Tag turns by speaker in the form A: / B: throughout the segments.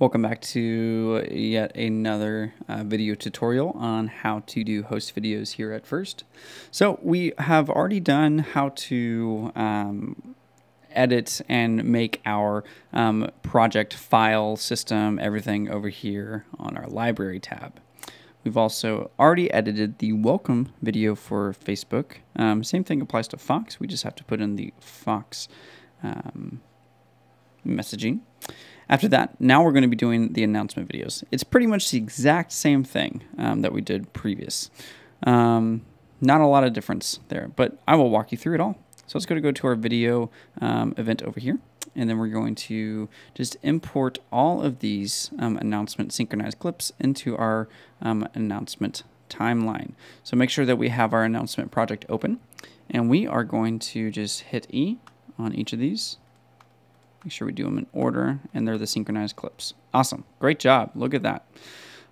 A: Welcome back to yet another video tutorial on how to do host videos here at First. So we have already done how to edit and make our project file system, everything over here on our library tab. We've also already edited the welcome video for Facebook. Same thing applies to Fox. We just have to put in the Fox messaging. After that, now we're going to be doing the announcement videos. It's pretty much the exact same thing that we did previous. Not a lot of difference there, but I will walk you through it all. So let's go to our video event over here, and then we're going to just import all of these announcement synchronized clips into our announcement timeline. So make sure that we have our announcement project open, and we are going to just hit E on each of these. Make sure we do them in order, and they're the synchronized clips. Awesome. Great job. Look at that.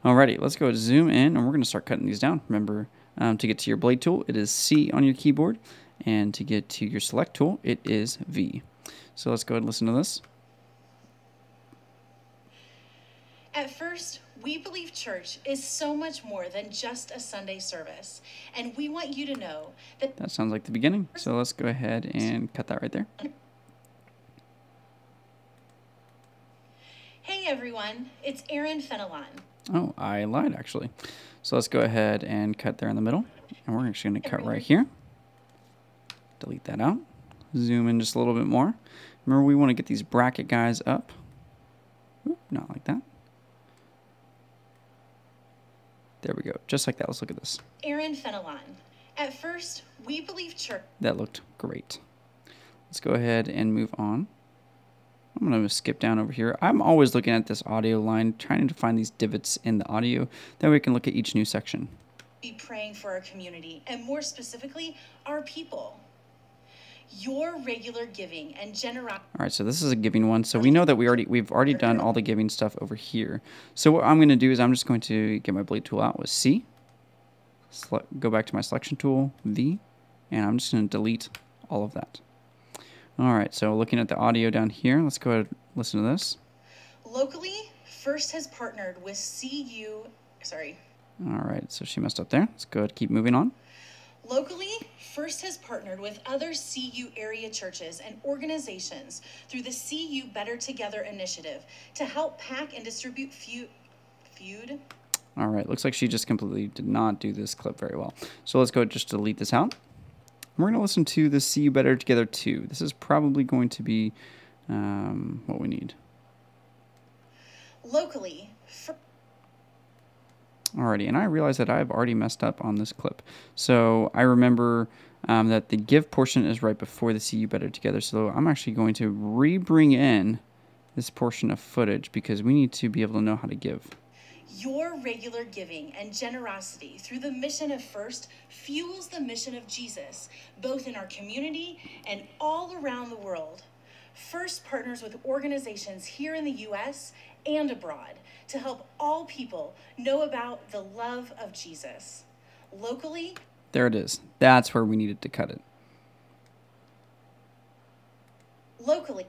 A: Alrighty, let's go zoom in, and we're going to start cutting these down. Remember, to get to your blade tool, it is C on your keyboard, and to get to your select tool, it is V. So let's go ahead and listen to this.
B: At First, we believe church is so much more than just a Sunday service, and we want you to know that...
A: That sounds like the beginning, so let's go ahead and cut that right there.
B: Hey everyone, it's Erin Fenelon.
A: Oh, I lied actually. So let's go ahead and cut there in the middle. And we're actually going to cut right here. Delete that out. Zoom in just a little bit more. Remember, we want to get these bracket guys up. Oop, not like that. There we go. Just like that. Let's look at this.
B: Erin Fenelon. At First, we believe church...
A: That looked great. Let's go ahead and move on. I'm going to skip down over here. I'm always looking at this audio line, trying to find these divots in the audio. That way we can look at each new section.
B: Be praying for our community, and more specifically, our people. Your regular giving and generosity.
A: All right, so this is a giving one. So we know that we've already done all the giving stuff over here. So what I'm going to do is I'm just going to get my blade tool out with C. Go back to my selection tool, V, and I'm just going to delete all of that. All right, so looking at the audio down here, let's go ahead and listen to this.
B: Locally, First has partnered with
A: All right, so she messed up there. Let's go ahead and keep moving on.
B: Locally, First has partnered with other CU area churches and organizations through the CU Better Together initiative to help pack and distribute food.
A: All right, looks like she just completely did not do this clip very well. So let's go just delete this out. We're going to listen to the CU Better Together 2. This is probably going to be what we need.
B: Locally.
A: Alrighty, and I realize that I've already messed up on this clip. So I remember that the give portion is right before the CU Better Together. So I'm actually going to re-bring in this portion of footage because we need to be able to know how to give.
B: Your regular giving and generosity through the mission of First fuels the mission of Jesus, both in our community and all around the world. First partners with organizations here in the U.S. and abroad to help all people know about the love of Jesus. Locally...
A: There it is. That's where we needed to cut it.
B: Locally...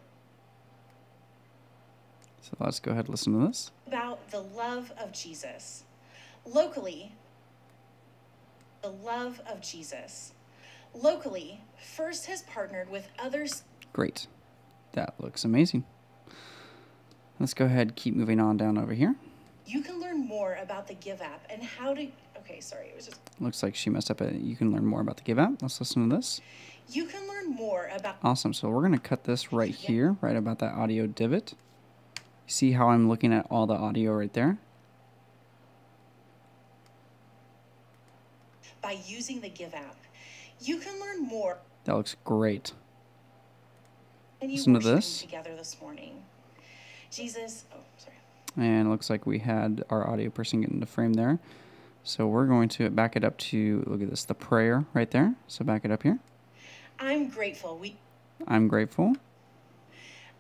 A: So let's go ahead and listen to this.
B: About the love of Jesus. Locally, the love of Jesus. Locally, First has partnered with others.
A: Great. That looks amazing. Let's go ahead and keep moving on down over here.
B: You can learn more about the Give app and how to... Okay, sorry, it was just...
A: Looks like she messed up. You can learn more about the Give app. Let's listen to this.
B: You can learn more about...
A: Awesome. So we're going to cut this right here, right about that audio divot. See how I'm looking at all the audio right there?
B: By using the Give app, you can learn more.
A: That looks great.
B: And
A: Listen to this.
B: Together this morning. Jesus, oh, sorry.
A: And it looks like we had our audio person get into frame there. So we're going to back it up to, look at this, the prayer right there. So back it up here.
B: I'm grateful.
A: I'm grateful.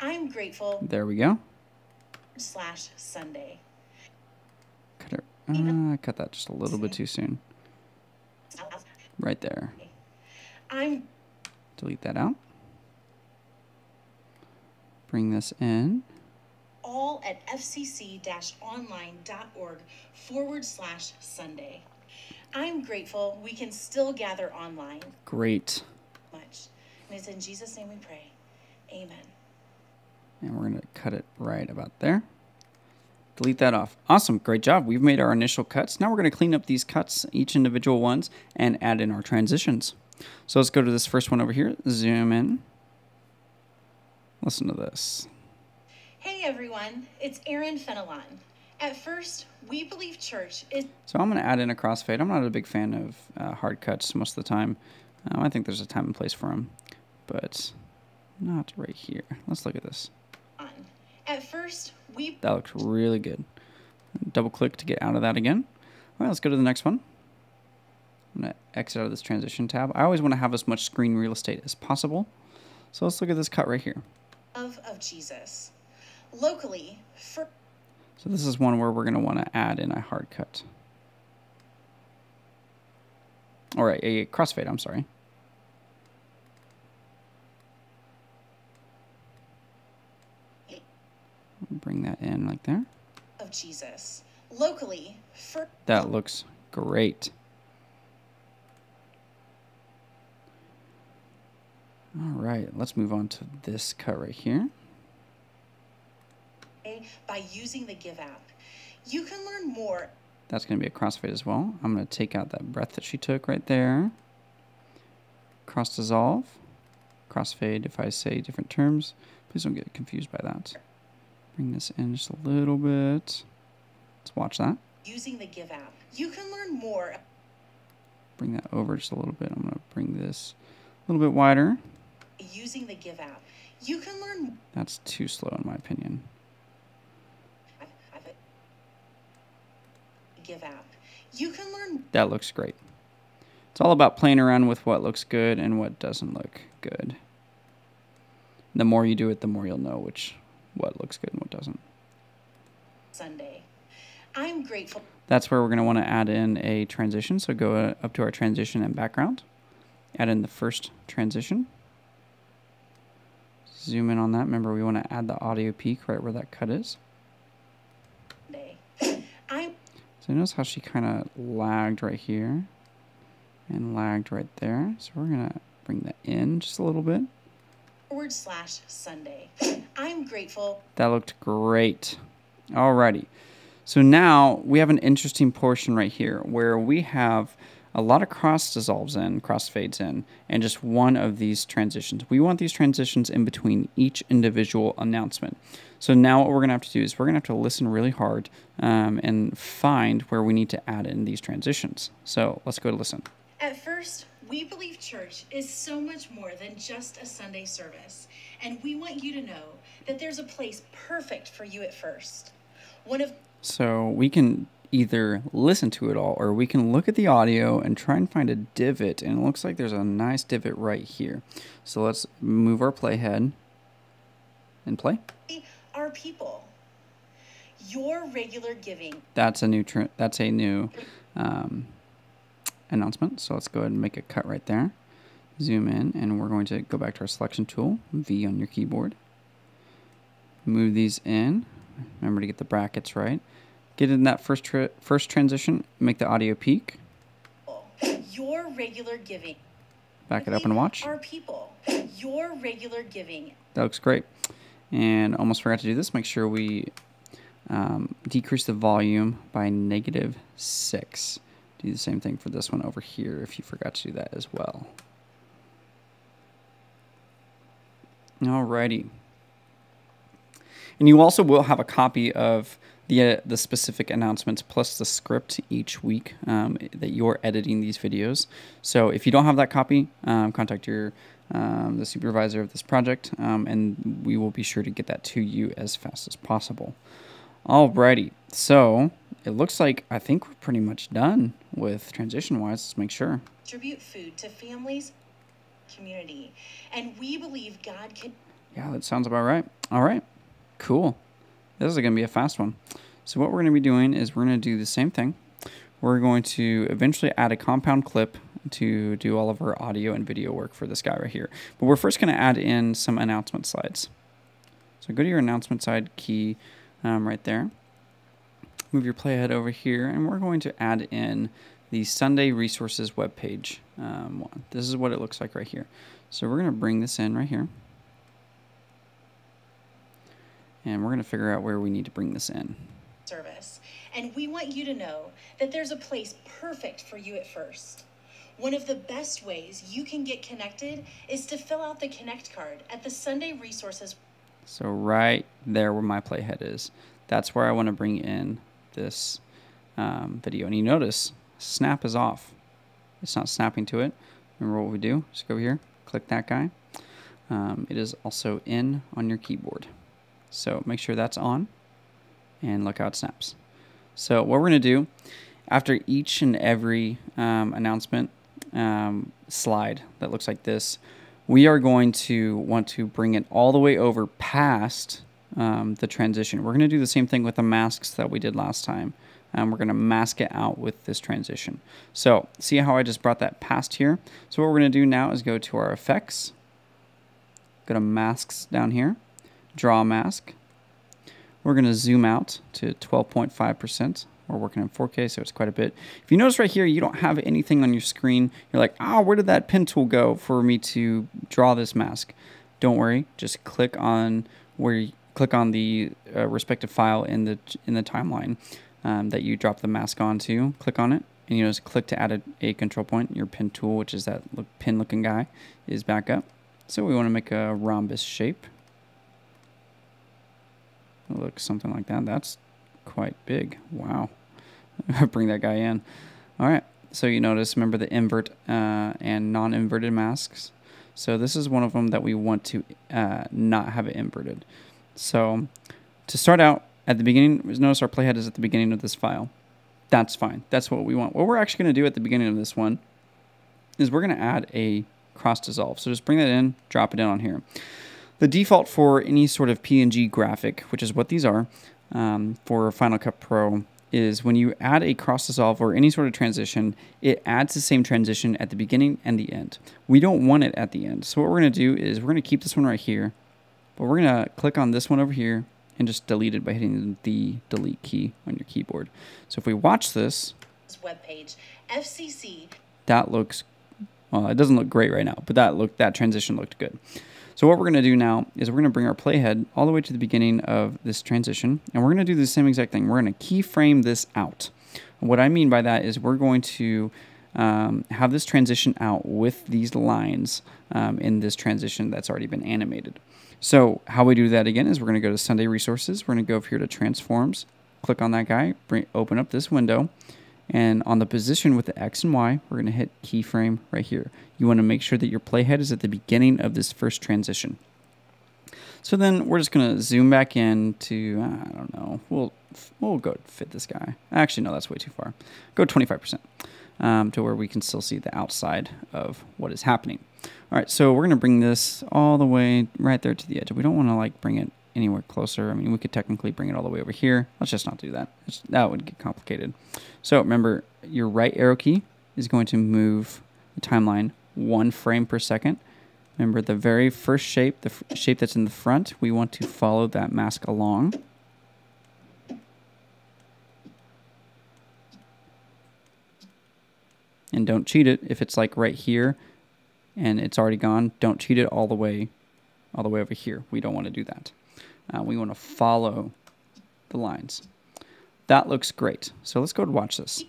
B: I'm grateful.
A: There we go.
B: /Sunday.
A: Cut that just a little bit too soon. Right there. Delete that out. Bring this in.
B: all at fcc-online.org/Sunday. I'm grateful we can still gather online.
A: Great.
B: Much. And it's in Jesus' name we pray. Amen.
A: And we're going to cut it right about there. Delete that off. Awesome. Great job. We've made our initial cuts. Now we're going to clean up these cuts, each individual ones, and add in our transitions. So let's go to this first one over here. Zoom in. Listen to this.
B: Hey everyone, it's Erin Fenelon. At First, We Believe Church is...
A: So I'm going to add in a crossfade. I'm not a big fan of hard cuts most of the time. I think there's a time and place for them, but not right here. Let's look at this.
B: At First, we...
A: That looks really good. Double click to get out of that again. All right, let's go to the next one. I'm going to exit out of this transition tab. I always want to have as much screen real estate as possible. So let's look at this cut right here.
B: Of Jesus. Locally, for...
A: So this is one where we're going to want to add in a hard cut. Or a crossfade, I'm sorry. Bring that in like there.
B: Of Jesus. Locally, for...
A: That looks great. All right, let's move on to this cut right here.
B: By using the Give app. You can learn more.
A: That's going to be a crossfade as well. I'm going to take out that breath that she took right there. Cross dissolve. Crossfade if I say different terms. Please don't get confused by that. Bring this in just a little bit. Let's watch that.
B: Using the Give app. You can learn more.
A: Bring that over just a little bit. I'm going to bring this a little bit wider.
B: Using the Give app. You can learn...
A: That's too slow in my opinion.
B: Give app. You can learn...
A: That looks great. It's all about playing around with what looks good and what doesn't look good. The more you do it, the more you'll know what looks good and what doesn't.
B: Sunday. I'm grateful.
A: That's where we're going to want to add in a transition. So go up to our transition and background. Add in the first transition. Zoom in on that. Remember, we want to add the audio peak right where that cut is. So notice how she kind of lagged right here and lagged right there. So we're going to bring that in just a little bit.
B: /Sunday. I'm grateful.
A: That looked great. Alrighty. So now we have an interesting portion right here where we have a lot of cross dissolves in, crossfades in, and just one of these transitions. We want these transitions in between each individual announcement. So now what we're going to have to do is we're going to have to listen really hard and find where we need to add in these transitions. So let's go to listen.
B: At First, We Believe Church is so much more than just a Sunday service. And we want you to know that there's a place perfect for you at First.
A: So we can either listen to it all or we can look at the audio and try and find a divot. And it looks like there's a nice divot right here. So let's move our playhead and play.
B: Our people. Your regular giving.
A: That's a new announcement. So let's go ahead and make a cut right there. Zoom in, and we're going to go back to our selection tool, V on your keyboard. Move these in. Remember to get the brackets right. Get in that first transition. Make the audio peak.
B: Your regular giving.
A: Back it up and watch.
B: Our people. Your regular giving.
A: That looks great. And almost forgot to do this. Make sure we decrease the volume by -6. Do the same thing for this one over here if you forgot to do that as well. Alrighty. And you also will have a copy of the specific announcements plus the script each week that you're editing these videos. So if you don't have that copy, contact the supervisor of this project, and we will be sure to get that to you as fast as possible. Alrighty, so it looks like I think we're pretty much done with transition-wise. Let's make sure.
B: Distribute food to families, community, and we believe God can...
A: Yeah, that sounds about right. All right, cool. This is going to be a fast one. So what we're going to be doing is we're going to do the same thing. We're going to eventually add a compound clip to do all of our audio and video work for this guy right here. But we're first going to add in some announcement slides. So go to your announcement slide key, right there. Move your playhead over here, and we're going to add in the Sunday Resources webpage one. This is what it looks like right here. So we're going to bring this in right here. And we're going to figure out where we need to bring this in.
B: Service. And we want you to know that there's a place perfect for you at First. One of the best ways you can get connected is to fill out the Connect card at the Sunday Resources.
A: So right there where my playhead is, that's where I want to bring in this video. And you notice snap is off. It's not snapping to it. Remember what we do? Just go here, click that guy. It is also in on your keyboard. So make sure that's on and look how it snaps. So what we're going to do after each and every announcement slide that looks like this, we are going to want to bring it all the way over past the transition. We're going to do the same thing with the masks that we did last time. We're going to mask it out with this transition. So see how I just brought that past here? So what we're going to do now is go to our effects, go to masks down here, draw a mask. We're going to zoom out to 12.5%. We're working in 4K, so it's quite a bit. If you notice right here, you don't have anything on your screen. You're like, oh, where did that pen tool go for me to draw this mask? Don't worry. Just click on the respective file in the timeline that you drop the mask onto. Click on it, and you just click to add a control point. Your pen tool, which is that pin-looking guy, is back up. So we want to make a rhombus shape. It looks something like that. That's quite big. Wow. Bring that guy in. All right. So you notice, remember the invert and non-inverted masks. So this is one of them that we want to not have it inverted. So to start out at the beginning, notice our playhead is at the beginning of this file. That's fine. That's what we want. What we're actually going to do at the beginning of this one is we're going to add a cross dissolve. So just bring that in, drop it in on here. The default for any sort of PNG graphic, which is what these are for Final Cut Pro, is when you add a cross dissolve or any sort of transition, it adds the same transition at the beginning and the end. We don't want it at the end. So what we're going to do is we're going to keep this one right here, but we're going to click on this one over here and just delete it by hitting the delete key on your keyboard. So if we watch this
B: webpage, FCC,
A: that looks, well, it doesn't look great right now, but that transition looked good. So what we're going to do now is we're going to bring our playhead all the way to the beginning of this transition, and we're going to do the same exact thing. We're going to keyframe this out. And what I mean by that is we're going to have this transition out with these lines in this transition that's already been animated. So how we do that again is we're going to go to Sunday Resources. We're going to go over here to Transforms, click on that guy, open up this window, and on the position with the X and Y, we're going to hit keyframe right here. You want to make sure that your playhead is at the beginning of this first transition. So then we're just going to zoom back in to, I don't know, we'll go fit this guy. Actually, no, that's way too far. Go 25% to where we can still see the outside of what is happening. All right, so we're going to bring this all the way right there to the edge. We don't want to like bring it anywhere closer. I mean, we could technically bring it all the way over here. Let's just not do that. That would get complicated. So remember, your right arrow key is going to move the timeline 1 frame per second. Remember the very first shape, the shape that's in the front, we want to follow that mask along. And don't cheat it. If it's like right here and it's already gone, don't cheat it all the way over here. We don't want to do that. We want to follow the lines. That looks great. So let's go and watch this.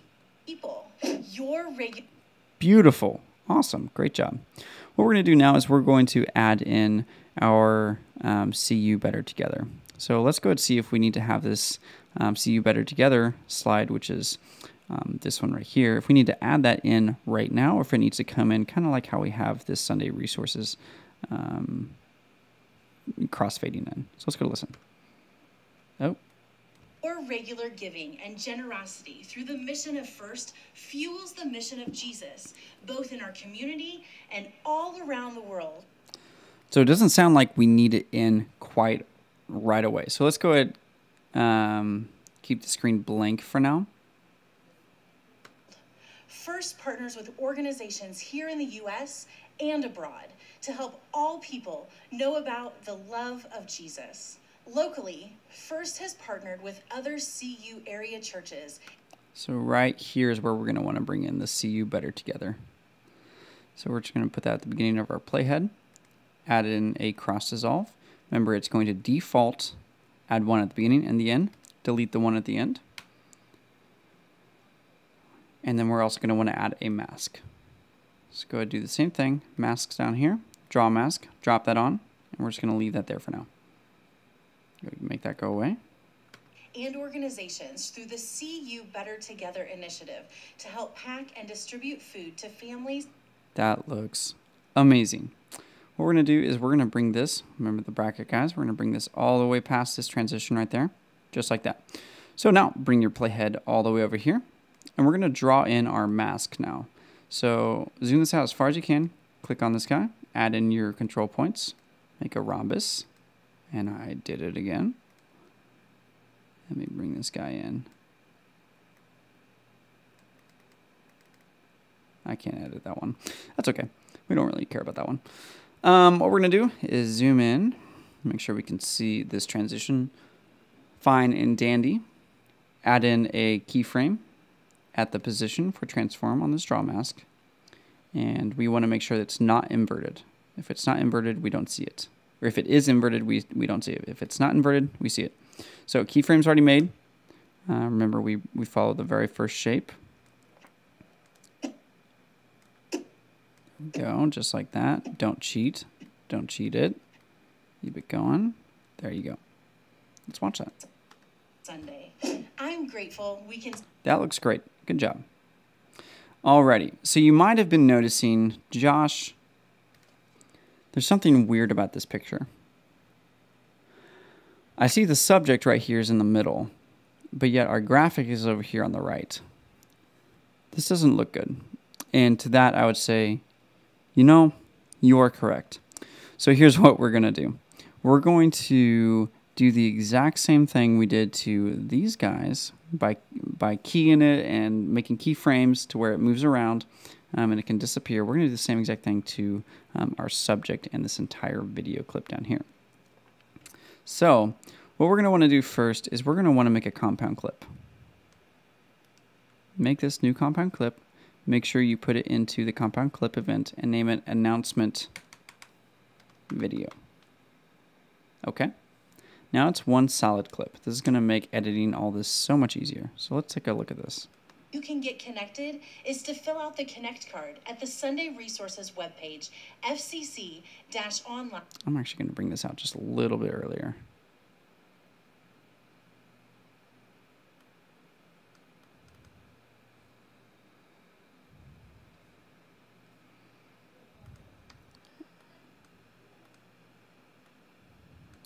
A: Beautiful. Awesome. Great job. What we're going to do now is we're going to add in our See You Better Together. So let's go and see if we need to have this See You Better Together slide, which is this one right here. If we need to add that in right now, or if it needs to come in kind of like how we have this Sunday Resources crossfading in. So let's go listen. Oh.
B: Your regular giving and generosity through the mission of First fuels the mission of Jesus, both in our community and all around the world.
A: So it doesn't sound like we need it in quite right away. So let's go ahead, keep the screen blank for now.
B: First partners with organizations here in the U.S. and abroad to help all people know about the love of Jesus. Locally, First has partnered with other CU area churches.
A: So right here is where we're going to want to bring in the CU Better Together. So we're just going to put that at the beginning of our playhead. Add in a cross dissolve. Remember, it's going to default add one at the beginning and the end. Delete the one at the end. And then we're also going to want to add a mask. So go ahead and do the same thing. Masks down here. Draw a mask. Drop that on. And we're just going to leave that there for now. Make that go away.
B: And organizations through the CU Better Together initiative to help pack and distribute food to families.
A: That looks amazing. What we're going to do is we're going to bring this, remember the bracket guys, we're going to bring this all the way past this transition right there, just like that. So now bring your playhead all the way over here, and we're going to draw in our mask now. So zoom this out as far as you can, click on this guy, add in your control points, make a rhombus, and I did it again. Let me bring this guy in. I can't edit that one. That's okay. We don't really care about that one. What we're going to do is zoom in, make sure we can see this transition fine and dandy. Add in a keyframe at the position for transform on this draw mask. And we want to make sure that it's not inverted. If it's not inverted, we don't see it. Or if it is inverted, we don't see it. If it's not inverted, we see it. So keyframe's already made. Remember, we followed the very first shape. Go, just like that. Don't cheat. Don't cheat it. Keep it going. There you go. Let's watch that.
B: Sunday. I'm grateful we can...
A: That looks great. Good job. Alrighty. So you might have been noticing, Josh, there's something weird about this picture. I see the subject right here is in the middle, but yet our graphic is over here on the right. This doesn't look good. And to that, I would say, you know, you are correct. So here's what we're going to do. We're going to do the exact same thing we did to these guys by keying it and making keyframes to where it moves around and it can disappear. We're going to do the same exact thing to our subject and this entire video clip down here. So what we're going to want to do first is we're going to want to make a compound clip. Make this new compound clip. Make sure you put it into the compound clip event and name it announcement video. Okay. Now it's one solid clip. This is going to make editing all this so much easier. So let's take a look at this.
B: You can get connected is to fill out the Connect card at the Sunday Resources webpage, FCC-online.
A: I'm actually going to bring this out just a little bit earlier.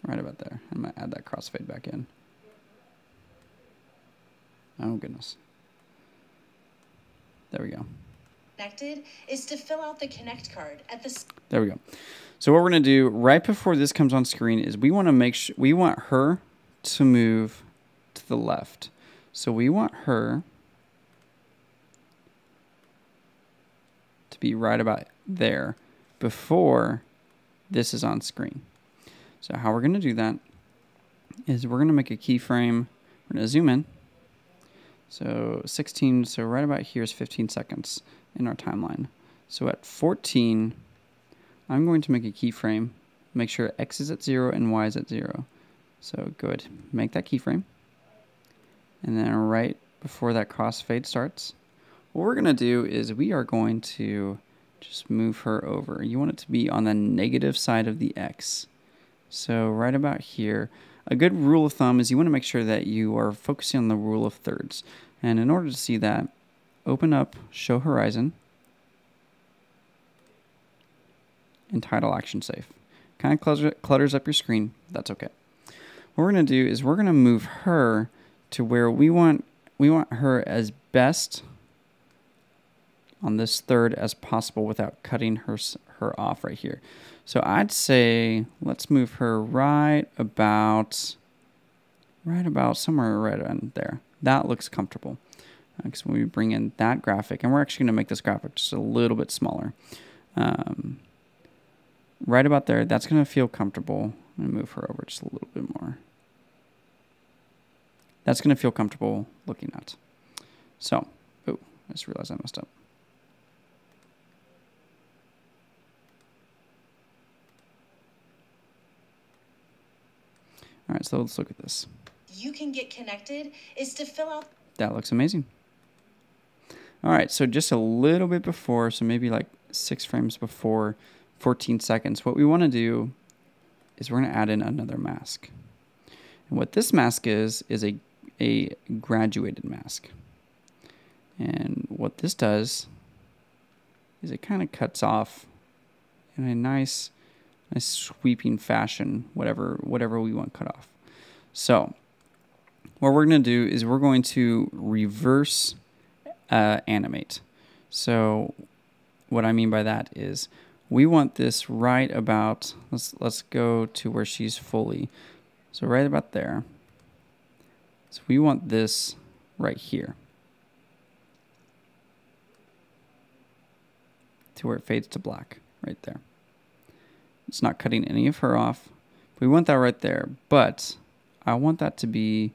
A: Right about there. I'm going to add that crossfade back in. Oh, goodness. There we go.
B: Connected is to fill out the Connect card at the...
A: There we go. So what we're going to do right before this comes on screen is we want to make sure we want her to move to the left. So we want her to be right about there before this is on screen. So how we're going to do that is we're going to make a keyframe. We're going to zoom in. So 16, so right about here is 15 seconds in our timeline. So at 14, I'm going to make a keyframe. Make sure X is at 0 and Y is at 0. So go ahead, make that keyframe. And then right before that crossfade starts, what we're going to do is we are going to just move her over. You want it to be on the negative side of the X. So right about here, a good rule of thumb is you want to make sure that you are focusing on the rule of thirds. And in order to see that, open up Show Horizon and Title Action Safe. Kind of clutters up your screen. That's okay. What we're going to do is we're going to move her to where we want her as best on this third as possible without cutting her off right here. So I'd say let's move her right about somewhere right around there. That looks comfortable. Because when we bring in that graphic, and we're actually going to make this graphic just a little bit smaller. Right about there, that's going to feel comfortable. I'm going to move her over just a little bit more. that's going to feel comfortable looking at. So, oh, I just realized I messed up. All right, so let's look at this.
B: You can get connected is to fill out.
A: That looks amazing. All right, so just a little bit before, so maybe like 6 frames before 14 seconds, what we want to do is we're going to add in another mask. And what this mask is a graduated mask. And what this does is it kind of cuts off in a nice sweeping fashion, whatever we want cut off. So what we're going to do is we're going to reverse animate. So what I mean by that is we want this right about, let's go to where she's fully. So right about there. So we want this right here to where it fades to black right there. It's not cutting any of her off. We want that right there, but I want that to be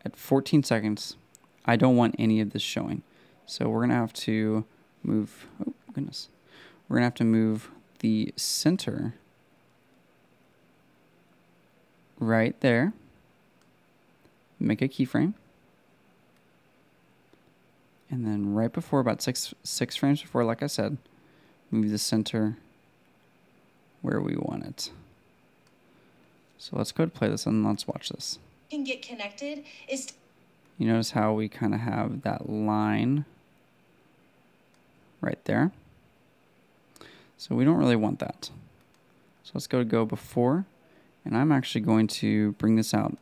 A: at 14 seconds. I don't want any of this showing. So we're going to have to move, oh goodness. We're going to have to move the center right there. Make a keyframe. And then right before, about six frames before, like I said, move the center where we want it. So let's go to play this and let's watch this.
B: Can get connected is.
A: You notice how we kind of have that line right there. So we don't really want that. So let's go before, and I'm actually going to bring this out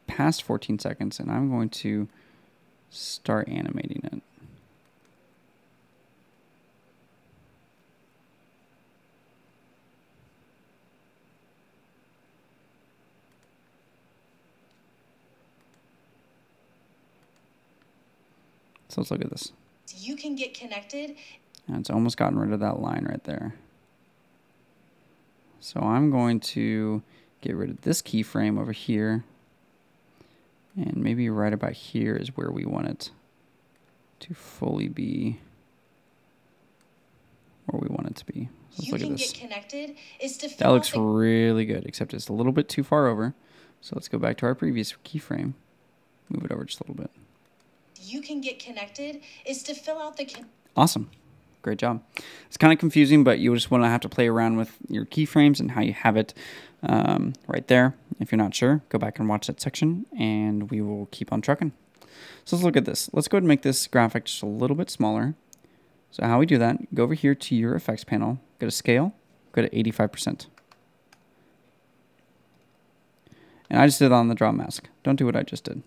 A: past 14 seconds, and I'm going to start animating it. So let's look at this.
B: You can get connected.
A: And it's almost gotten rid of that line right there. So I'm going to get rid of this keyframe over here. And maybe right about here is where we want it to fully be where we want it to be. So let's look at this.
B: Get connected is to
A: that looks really good, except it's a little bit too far over. So let's go back to our previous keyframe. Move it over just a little bit.
B: You can get connected is to fill out the.
A: Awesome. Great job. It's kind of confusing, but you just want to have to play around with your keyframes and how you have it right there. If you're not sure, go back and watch that section, and we will keep on trucking. So let's look at this. Let's go ahead and make this graphic just a little bit smaller. So how we do that, go over here to your effects panel, go to scale, go to 85%. And I just did it on the draw mask. Don't do what I just did.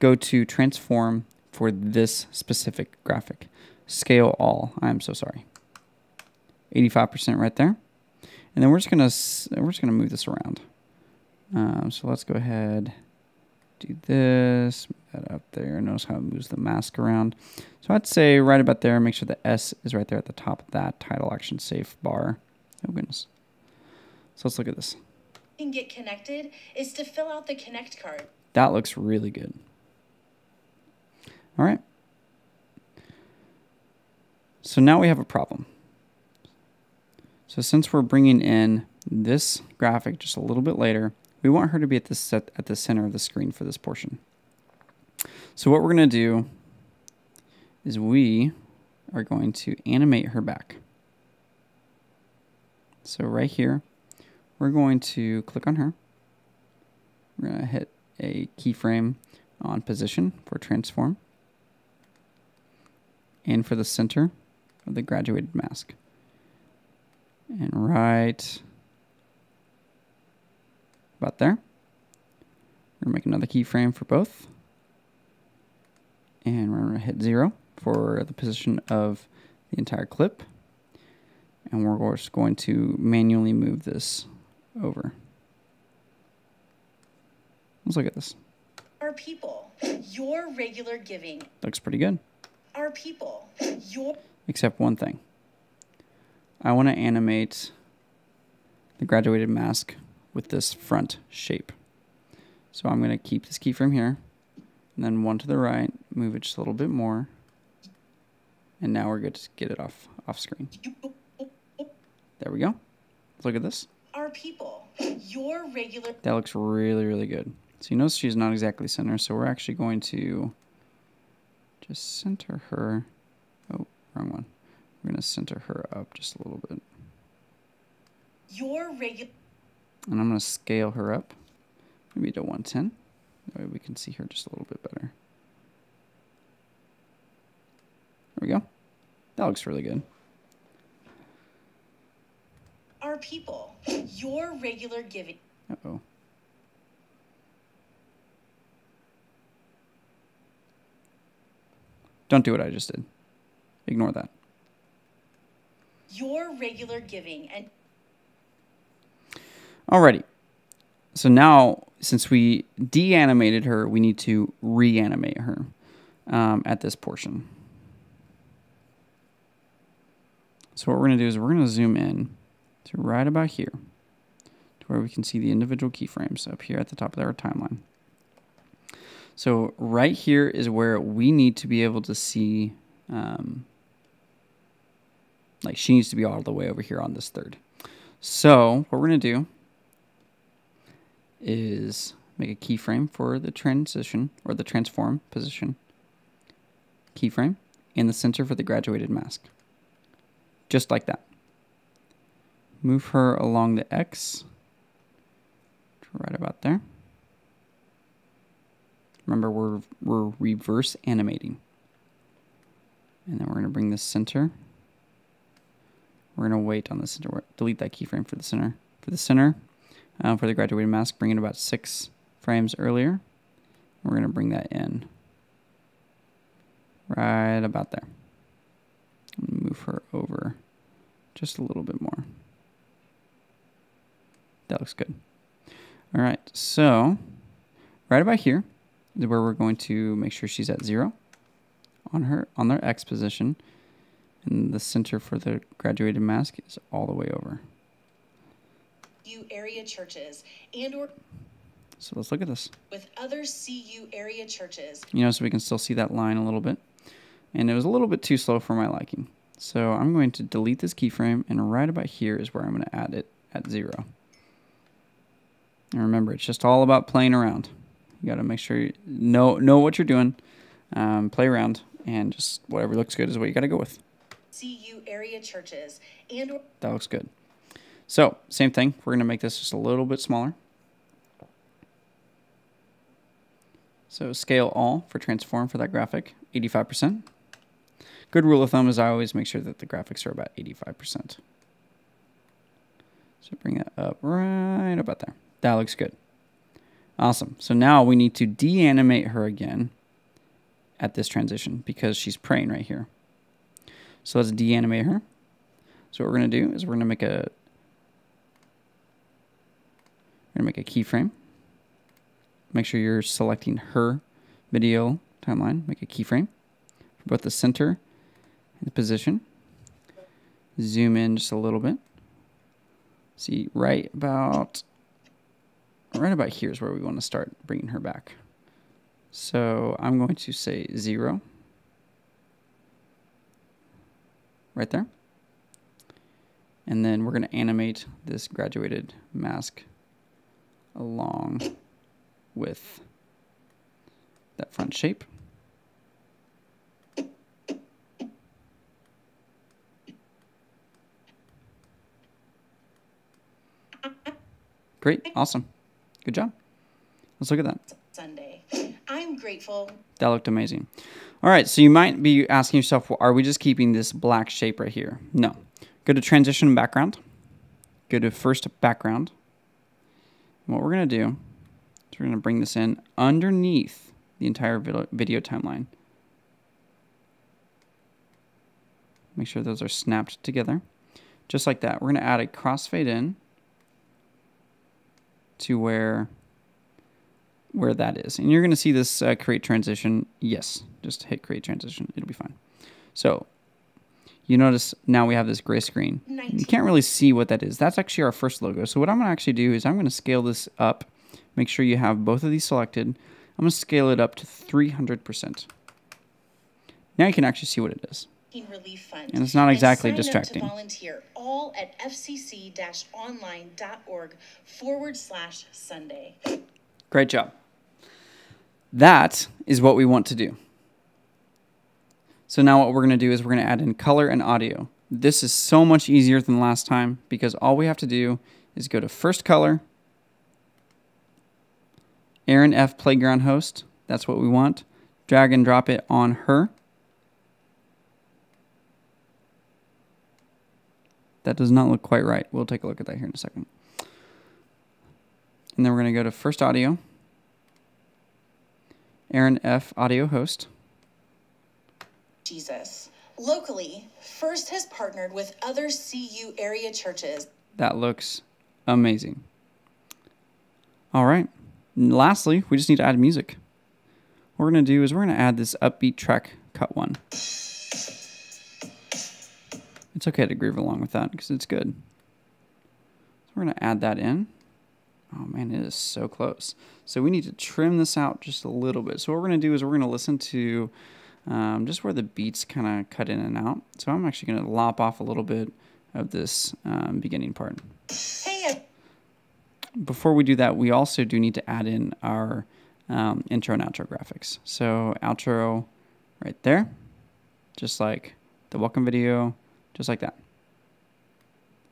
A: Go to transform for this specific graphic. Scale all. I'm so sorry. 85% right there. And then we're just gonna move this around. So let's go ahead, do this, move that out there. Notice how it moves the mask around. So I'd say right about there, make sure the S is right there at the top of that title action safe bar. Oh goodness. So let's look at this.
B: Can get connected is to fill out the connect card.
A: That looks really good. All right. So now we have a problem. So since we're bringing in this graphic just a little bit later, we want her to be at the center of the screen for this portion. So what we're going to do is we are going to animate her back. So right here, we're going to click on her. We're going to hit a keyframe on position for transform and for the center of the graduated mask. And right about there, we're going to make another keyframe for both. And we're going to hit 0 for the position of the entire clip. And we're just going to manually move this over. Let's look at this.
B: Our people, your regular giving.
A: Looks pretty good.
B: Our people, your.
A: Except one thing. I want to animate the graduated mask with this front shape. So I'm going to keep this keyframe here, and then one to the right, move it just a little bit more, and now we're good to get it off screen. There we go. Let's look at this.
B: Our people, your regular...
A: That looks really, really good. So you notice she's not exactly center, so we're actually going to just center her. Oh, wrong one. We're going to center her up just a little bit.
B: Your regular...
A: And I'm going to scale her up, maybe to 110. That way we can see her just a little bit better. There we go. That looks really good.
B: Our people, your regular giving...
A: Uh-oh. Don't do what I just did. Ignore that.
B: Your regular giving and...
A: Alrighty. So now, since we de-animated her, we need to reanimate her at this portion. So what we're going to do is we're going to zoom in to right about here, to where we can see the individual keyframes up here at the top of our timeline. So right here is where we need to be able to see, like she needs to be all the way over here on this third. So what we're going to do is make a keyframe for the transition or the transform position. Keyframe in the center for the graduated mask. Just like that. Move her along the X to right about there. Remember, we're reverse animating. And then we're going to bring the center. We're going to wait on the center. Delete that keyframe for the center. For the center, for the graduated mask, bring it about 6 frames earlier. We're going to bring that in right about there. Move her over just a little bit more. That looks good. All right, so right about here is where we're going to make sure she's at 0 on their X position, and the center for the graduated mask is all the way over.
B: Area churches and/or
A: so let's look at this
B: with other CU area churches.
A: You know, so we can still see that line a little bit, and it was a little bit too slow for my liking. So I'm going to delete this keyframe, and right about here is where I'm going to add it at 0. And remember, it's just all about playing around. You got to make sure you know what you're doing, play around, and just whatever looks good is what you got to go with.
B: CU area churches and/or
A: that looks good. So same thing. We're going to make this just a little bit smaller. So scale all for transform for that graphic, 85%. Good rule of thumb is I always make sure that the graphics are about 85%. So bring that up right about there. That looks good. Awesome. So now we need to de-animate her again at this transition because she's praying right here. So let's de-animate her. So what we're going to do is we're going to make a keyframe. Make sure you're selecting her video timeline. Make a keyframe for both the center and the position. Zoom in just a little bit. See, right about here is where we want to start bringing her back. So I'm going to say 0. Right there. And then we're going to animate this graduated mask along with that front shape. Great, awesome. Good job. Let's look at that.
B: Sunday. I'm grateful.
A: That looked amazing. All right, so you might be asking yourself, well, are we just keeping this black shape right here? No. Go to transition background. Go to first background. And what we're going to do is we're going to bring this in underneath the entire video timeline. Make sure those are snapped together. Just like that. We're going to add a crossfade in to where that is. And you're going to see this create transition. Yes, just hit create transition. It'll be fine. So You notice now we have this gray screen. You can't really see what that is. That's actually our first logo. So what I'm going to actually do is I'm going to scale this up. Make sure you have both of these selected. I'm going to scale it up to 300%. Now you can actually see what it is.
B: Relief Fund.
A: And it's not exactly
B: and sign
A: distracting.
B: Up to volunteer, all at fcc-online.org/Sunday.
A: Great job. That is what we want to do. So now what we're going to do is we're going to add in color and audio. This is so much easier than last time because all we have to do is go to First Color, Aaron F. Playground Host. That's what we want. Drag and drop it on her. That does not look quite right. We'll take a look at that here in a second. And then we're going to go to First Audio, Aaron F. Audio Host.
B: Jesus. Locally, First has partnered with other CU area churches.
A: That looks amazing. All right. And lastly, we just need to add music. What we're going to do is we're going to add this upbeat track cut one. It's okay to groove along with that because it's good. So we're going to add that in. Oh man, it is so close. So we need to trim this out just a little bit. So what we're going to do is we're going to listen to just where the beats kind of cut in and out. So I'm actually going to lop off a little bit of this beginning part. Before we do that, we also do need to add in our intro and outro graphics. So outro right there, just like the welcome video, just like that.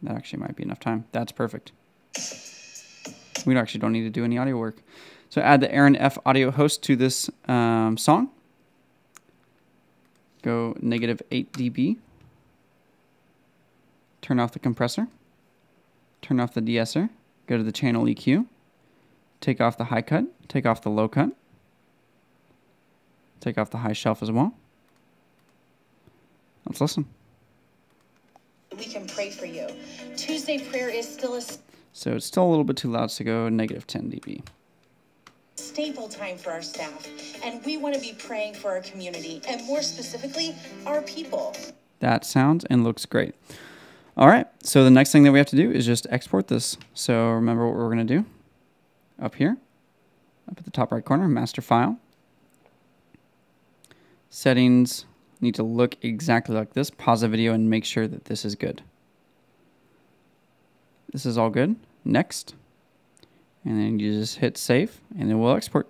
A: That actually might be enough time. That's perfect. We actually don't need to do any audio work. So add the Aaron F. Audio Host to this song. Go -8 dB. Turn off the compressor. Turn off the de-esser. Go to the channel EQ. Take off the high cut. Take off the low cut. Take off the high shelf as well. Let's listen.
B: We can pray for you. Tuesday prayer is still a
A: So it's still a little bit too loud, so go -10 dB.
B: staple time for our staff, and we want to be praying for our community, and more specifically, our people.
A: That sounds and looks great. All right, so the next thing that we have to do is just export this. So remember what we're going to do. Up here, up at the top right corner, master file. Settings need to look exactly like this. Pause the video and make sure that this is good. This is all good. Next. And then you just hit save, and it will export.